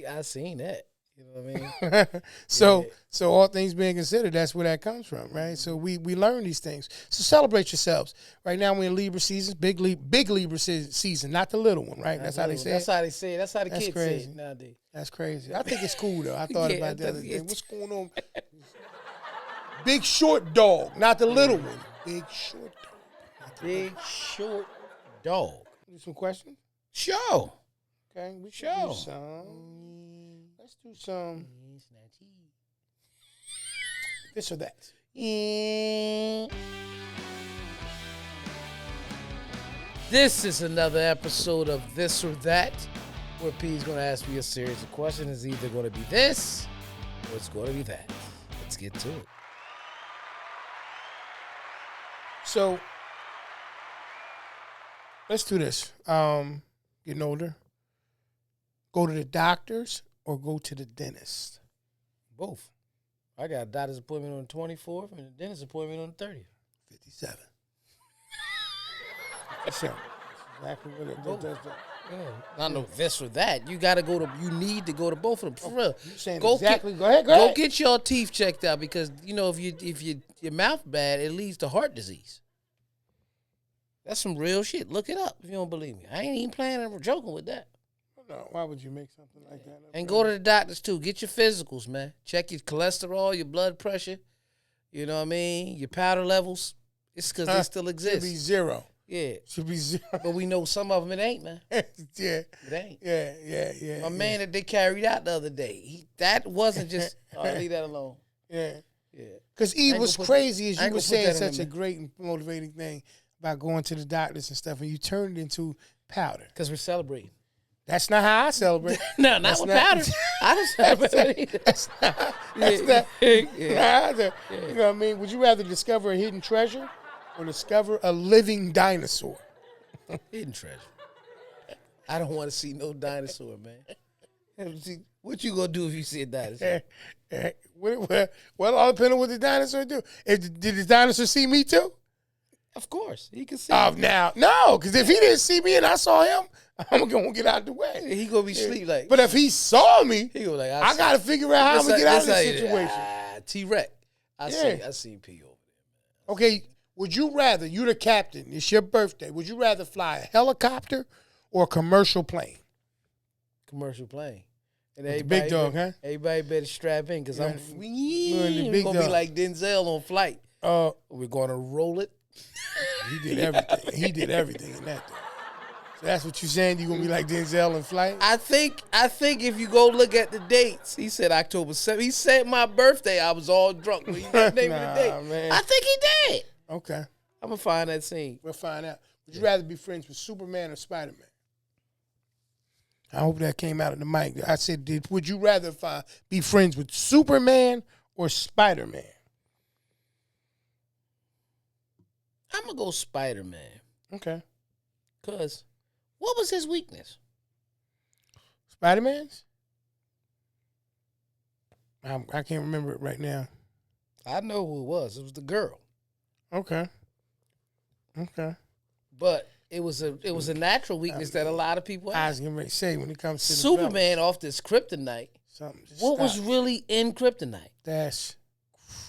I seen that. You know what I mean? so all things being considered, that's where that comes from, right? So we learn these things. So celebrate yourselves. Right now we're in Libra season, big Libra season, not the little one, right? That's how they say That's it. how they say it. That's how the That's kids crazy. say it nowadays. That's crazy. I think it's cool though. I thought Yeah, about the I other think day. it's- What's going on? Big short dog, not the little one. Big short dog. Big short dog. Do some questions. Sure. Okay, we Sure. should do some. Let's do some this or that. This is another episode of This or That, where P's going to ask me a series of questions. It's either going to be this or it's going to be that. Let's get to it. So let's do this. Getting older. Go to the doctors or go to the dentist. Both. I got a doctor's appointment on the 24th and a dentist appointment on the 30th. 57. So, exactly what it does. Yeah. Not no this or that. You got to go to. You need to go to both of them for real. You're saying Go exactly. Get, go ahead. go get your teeth checked out because you know if your mouth bad, it leads to heart disease. That's some real shit. Look it up if you don't believe me. I ain't even playing or joking with that. No, why would you make something like that? And go to the doctors too. Get your physicals, man. Check your cholesterol, your blood pressure. You know what I mean? Your powder levels. It's because they still Should be exist. zero. Yeah. Should be zero. But we know some of them it ain't, man. yeah. It ain't. Yeah. My man that they carried out the other day, that wasn't just, all right, leave that alone. Yeah. Yeah. Because ain't Eve was gonna put- crazy as I you ain't were gonna put saying that in such there, a great and motivating thing about going to the doctors and stuff, and you turned it into powder. Because we're celebrating. That's not how I celebrate. No, not That's with not- powder. I don't celebrate either. That's not. That's Yeah. not. Yeah. You know what I mean? Would you rather discover a hidden treasure or discover a living dinosaur? Hidden treasure. I don't want to see no dinosaur, man. What you gonna do if you see a dinosaur? Well, all depends on what the dinosaur do. Did the dinosaur see me too? Of course, he can see. Now, no, because if he didn't see me and I saw him, I'm gonna get out the way. He gonna be sleep like. But if he saw me, he gonna like. I gotta figure out how I'm gonna get out of this situation. T-Rex. I Yeah. seen P over Okay, would you rather, you're the captain, it's your birthday, would you rather fly a helicopter or a commercial plane? commercial plane. And With the big dog, huh? Everybody better strap in because I'm in the big gonna be dog. like Denzel on Flight. We're gonna roll it. He did everything. He did everything in that thing. So that's what you're saying? You're going to be like Denzel in Flight? I think if you go look at the dates, he said October 7th. He said my birthday. I was all drunk. When he named the date. Man. I think he did. Okay. I'm gonna find that scene. We'll find out. Would you rather be friends with Superman or Spider-Man? I hope that came out of the mic. I said, would you rather be friends with Superman or Spider-Man? I'm gonna go Spider-Man. Okay. Cause what was his weakness? Spider-Man's? I can't remember it right now. I know who it was. It was the girl. Okay. But it was a natural weakness that a lot of people I have. was going to say when it comes to the Superman off this kryptonite. something. Just What was stop. really in kryptonite? That's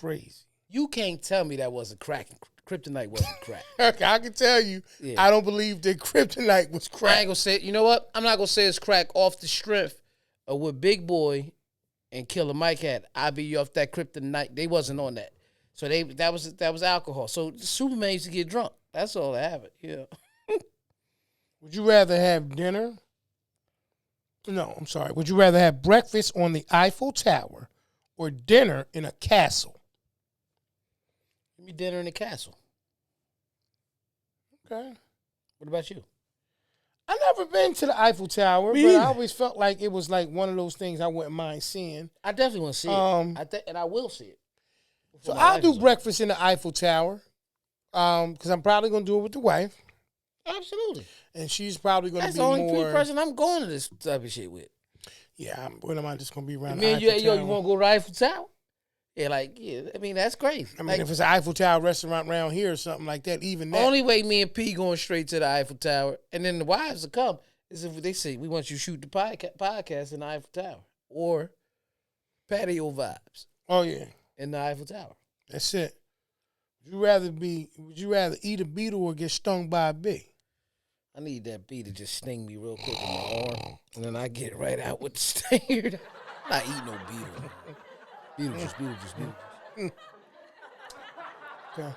crazy. You can't tell me that wasn't crack. Kryptonite wasn't crack. Okay, I can tell you, Yeah. I don't believe that kryptonite was I ain't crack. gonna say. You know what? I'm not gonna say it's crack off the strength of what Big Boy and Killer Mike had. I be off that kryptonite. They wasn't on that. So that was alcohol. So Superman used to get drunk. That's all that happened. Yeah. Would you rather have dinner? No, I'm sorry. Would you rather have breakfast on the Eiffel Tower or dinner in a castle? Give me dinner in the castle. Okay. What about you? I've never been to the Eiffel Tower, Me but either. I always felt like it was like one of those things I wouldn't mind seeing. I definitely want to see it. And I will see it. So Before my I'll life do is over. breakfast in the Eiffel Tower because I'm probably going to do it with the wife, Absolutely. and she's probably going to That's be the only more. person I'm going to this type of shit with. Yeah, what am I just going to be around Me and the you, Eiffel yo, Tower? you want to go to Eiffel Tower? Yeah, I mean, that's crazy. I mean, Like, if it's an Eiffel Tower restaurant around here or something like that, even that. only way me and P going straight to the Eiffel Tower, and then the wives will come, is if they say, we want you to shoot the podcast in the Eiffel Tower. Or patio vibes Oh yeah, in the Eiffel Tower. that's it. Would you rather eat a beetle or get stung by a bee? I need that bee to just sting me real quick in my arm, and then I get right out with the stinger. Not eat no beetle. Beetle. Okay.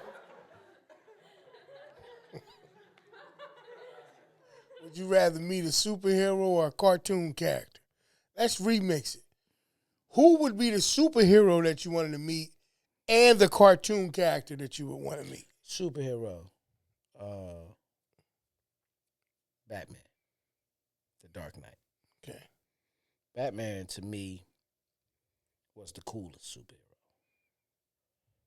Would you rather meet a superhero or a cartoon character? Let's remix it. Who would be the superhero that you wanted to meet and the cartoon character that you would want to meet? Superhero. Batman. The Dark Knight. Okay. Batman, to me, was the coolest superhero.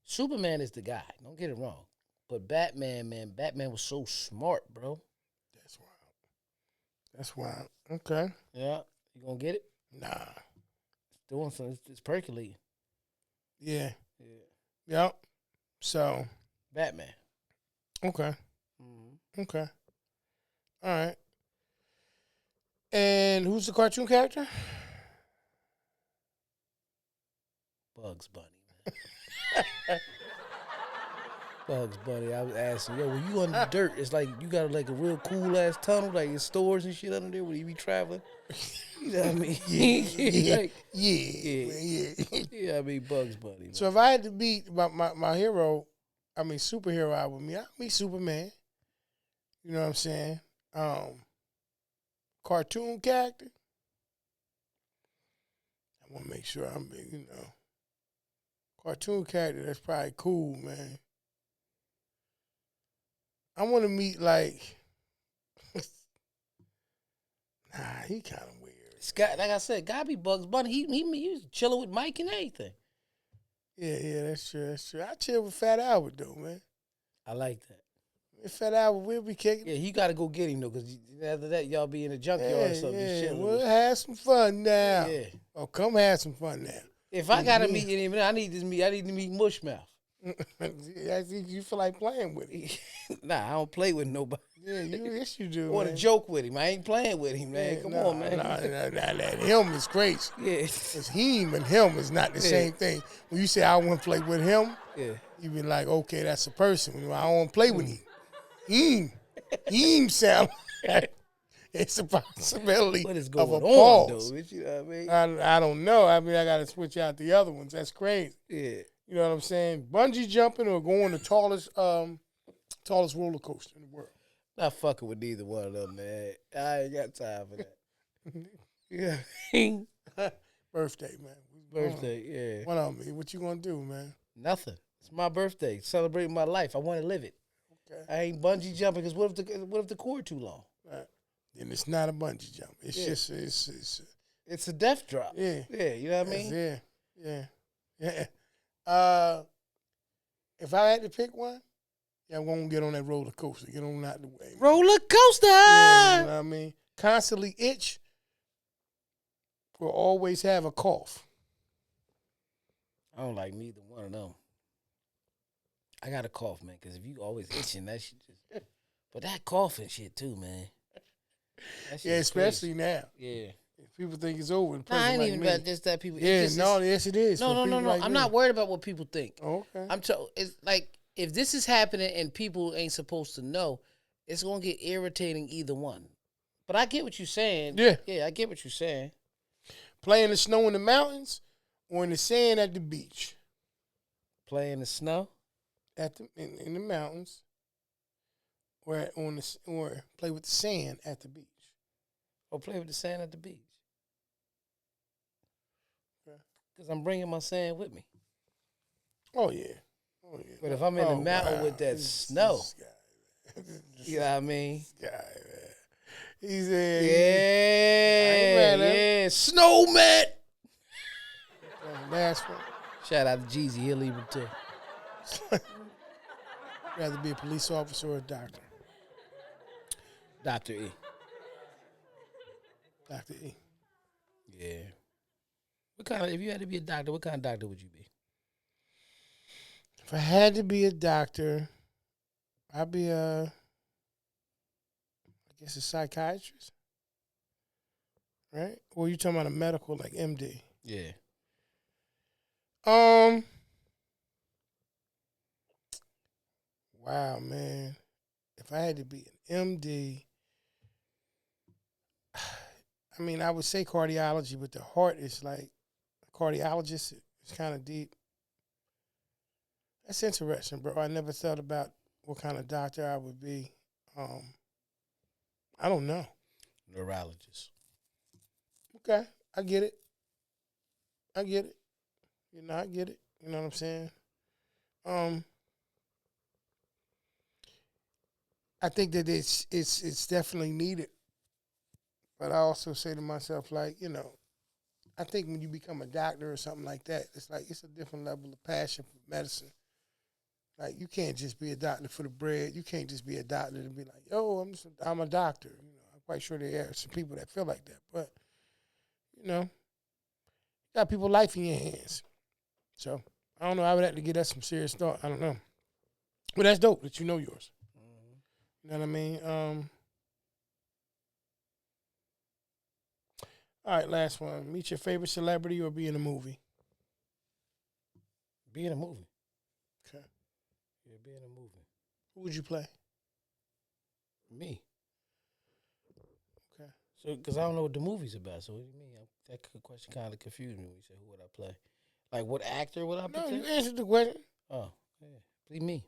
Superman is the guy. Don't get it wrong. But Batman was so smart, bro. That's wild. Okay. Yeah. You gonna get it? Nah. It's doing something. It's percolating. Yeah. Yeah. Yep. So. Batman. Okay. Mm-hmm. Okay. All right. And who's the cartoon character? Bugs Bunny. Bugs Bunny. I was asking, when you under the dirt, it's like you got like a real cool ass tunnel, like in stores and shit under there when you be traveling. You know what I mean? Yeah, I mean Bugs Bunny. Man. So if I had to beat my hero, superhero I would meet, I'd meet Superman. You know what I'm saying? Cartoon character. I want to make sure I'm big, cartoon character that's probably cool, man. I want to meet like, he kind of weird. Scott, like I said, gotta be Bugs Bunny. He was chilling with Mike and everything. Yeah, that's true. I chill with Fat Albert though, man. I like that. If Fat Albert, we'll be kicking. Yeah, you gotta go get him though, because after that y'all be in the junkyard or something. Yeah, we'll have some fun now. Yeah. Oh, come have some fun now. If I gotta meet him, I need to meet Mushmouth. You feel like playing with him? Nah, I don't play with nobody. Yeah, yes you do. I want to joke with him. I ain't playing with him, man. Come on, man. Nah, that him is crazy. Yeah. It's him and him is not the same thing. When you say I want to play with him, Yeah. you be like, okay, that's a person. I don't want to play with him. Him sound like it's a possibility What is of going a on, pause. though? You know what I mean? I don't know. I got to switch out the other ones. That's crazy. Yeah. You know what I'm saying? Bungee jumping or going the tallest roller coaster in the world. Not fucking with neither one of them, man. I ain't got time for that. Yeah. Birthday, man. Birthday, yeah. What on me? What you gonna do, man? Nothing. It's my birthday. Celebrating my life. I want to live it. Okay. I ain't bungee jumping because what if the cord too long? Right. Then it's not a bungee jump. It's just It's a death drop. Yeah. Yeah, you know what I mean? Yeah. If I had to pick one, I'm gonna get on that roller coaster. Get on out the way. Man. Roller coaster. Yeah, you know what I mean? Constantly itch. Will always have a cough. I don't like neither one of them. I got a cough, man, because if you always itching, that shit just. But that coughing shit too, man. Yeah, especially crazy. now. Yeah. People think it's over. No, I ain't even about just that people. Yeah, yes, it is. No. Like I'm not worried about what people think. Oh, okay. It's like if this is happening and people ain't supposed to know, it's gonna get irritating either one. But I get what you're saying. Yeah, I get what you're saying. Play in the snow in the mountains or in the sand at the beach. Play in the snow In the mountains, or play with the sand at the beach. Or play with the sand at the beach. Okay. Because I'm bringing my sand with me. Oh yeah. But if I'm in the mountain with that snow, you know what I mean? This guy, man. He's in. Yeah, snowman. Last one. Shout out to Jeezy, he'll leave him too. Rather be a police officer or a doctor. Dr. E. Dr. E. Yeah. If you had to be a doctor, what kind of doctor would you be? If I had to be a doctor, I'd be I guess a psychiatrist, right? Or you talking about a medical like MD? Yeah. Wow, man. If I had to be an MD, I mean, I would say cardiology, but the heart is like a cardiologist. It's kind of deep. That's interesting, bro. I never thought about what kind of doctor I would be. I don't know. Neurologist. Okay, I get it. I get it. I get it. You know what I'm saying? I think that it's definitely needed. But I also say to myself, like, I think when you become a doctor or something like that, it's like it's a different level of passion for medicine. Like, you can't just be a doctor for the bread. You can't just be a doctor and be like, yo, I'm a doctor. I'm quite sure there are some people that feel like that. But, you got people's life in your hands. So, I don't know. I would have to give that some serious thought. I don't know. But that's dope that you know yours. You know what I mean? All right, last one. Meet your favorite celebrity or be in a movie? Be in a movie. Okay. Yeah, be in a movie. Who would you play? Me. Okay. So, because I don't know what the movie's about. So, what do you mean? That question kind of confused me when you said, who would I play? Like, what actor would I play? No, you answered the question. Oh, yeah. Be me.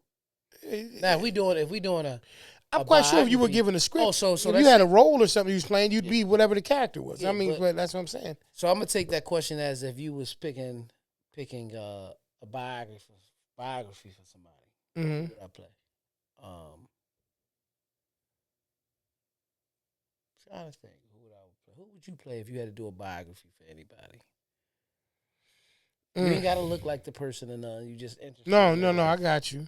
Now, if we doing a I'm quite sure if you were biography. given a script, Oh, so if that's you had a it. role or something you was playing, you'd be whatever the character was. Yeah, I mean, but- but that's what I'm saying. So I'm gonna take that question as if you was picking a biography for somebody. Mm-hmm. Who would I play? Trying to think. Who would you play if you had to do a biography for anybody? You ain't gotta look like the person or none. You just interested. No, in their I life. got you.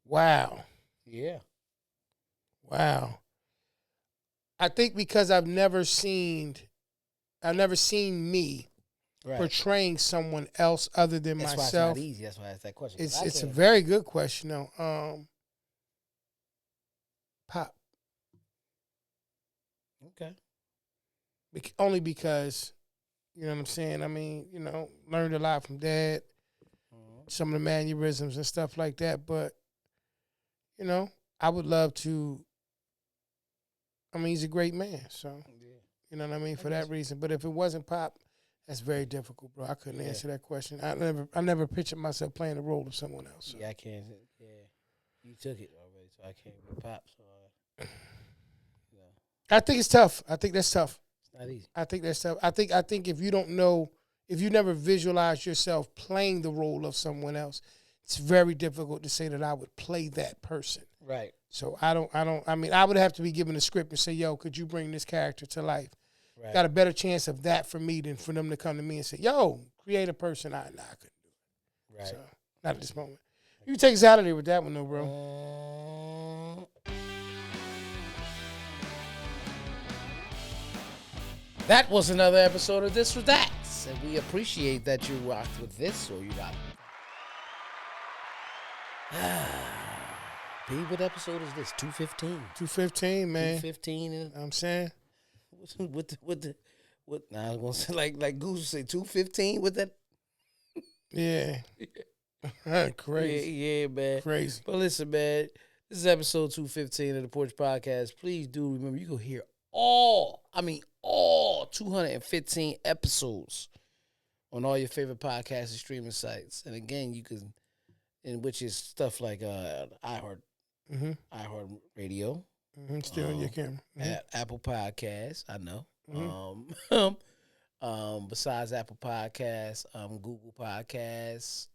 Wow. Yeah. Wow. I think because I've never seen me Right. portraying someone else other than That's myself. why it's not easy. That's why I asked that question. 'Cause I It's a can't- very good question though. Pop. Okay. Only because, you know what I'm saying? I mean, learned a lot from Dad, some of the mannerisms and stuff like that. But, I would love to. I mean, he's a great man. So, Yeah. you know what I mean? For that reason. But if it wasn't Pop, that's very difficult, bro. I couldn't answer that question. I never pictured myself playing the role of someone else. So. Yeah, I can't. Yeah, you took it already, so I can't be Pop. So, I think it's tough. I think that's tough. it's not easy. I think that's tough. I think if you don't know, if you never visualize yourself playing the role of someone else, it's very difficult to say that I would play that person. Right. So I mean, I would have to be given a script and say, yo, could you bring this character to life? Right. Got a better chance of that for me than for them to come to me and say, yo, create a person. I couldn't do it. Right. So, not at this moment. You take us out of there with that one, though, bro. That was another episode of This or That. And we appreciate that you rocked with this or you rocked with P, what episode is this? 215. 215, man. 215. You know what I'm saying? Nah, I was gonna say like Goose say 215 with that. Yeah. Crazy. Yeah, man. Crazy. But listen, man, this is episode 215 of the Porch Podcast. Please do remember you can hear all 215 episodes on all your favorite podcast and streaming sites. And again, you can, in which is stuff like iHeart Radio, Still in your camera. Apple Podcasts. I know. Besides Apple Podcasts, Google Podcasts,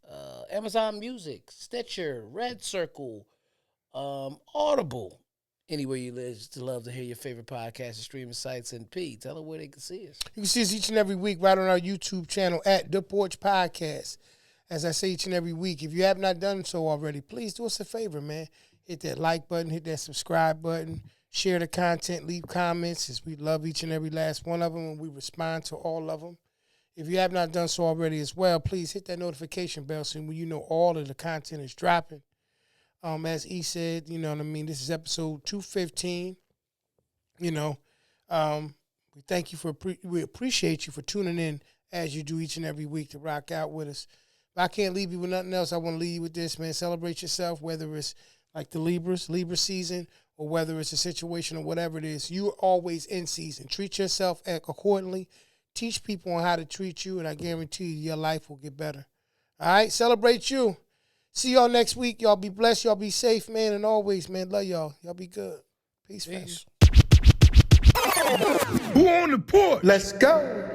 Amazon Music, Stitcher, Red Circle, Audible. Anywhere you live, just love to hear your favorite podcast and streaming sites. And P, tell them where they can see us. You can see us each and every week right on our YouTube channel at The Porch Podcast. As I say each and every week, if you have not done so already, please do us a favor, man. Hit that like button, hit that subscribe button, share the content, leave comments, as we love each and every last one of them, and we respond to all of them. If you have not done so already as well, please hit that notification bell so when you know all of the content is dropping. As E said, you know what I mean, this is episode 215. You know, we thank you we appreciate you for tuning in as you do each and every week to rock out with us. If I can't leave you with nothing else, I want to leave you with this, man. Celebrate yourself, whether it's like the Libra season, or whether it's a situation or whatever it is. You're always in season. Treat yourself accordingly. Teach people on how to treat you, and I guarantee you your life will get better. All right? Celebrate you. See y'all next week. Y'all be blessed. Y'all be safe, man. And always, man, love y'all. Y'all be good. Peace. Who on the porch? Let's go.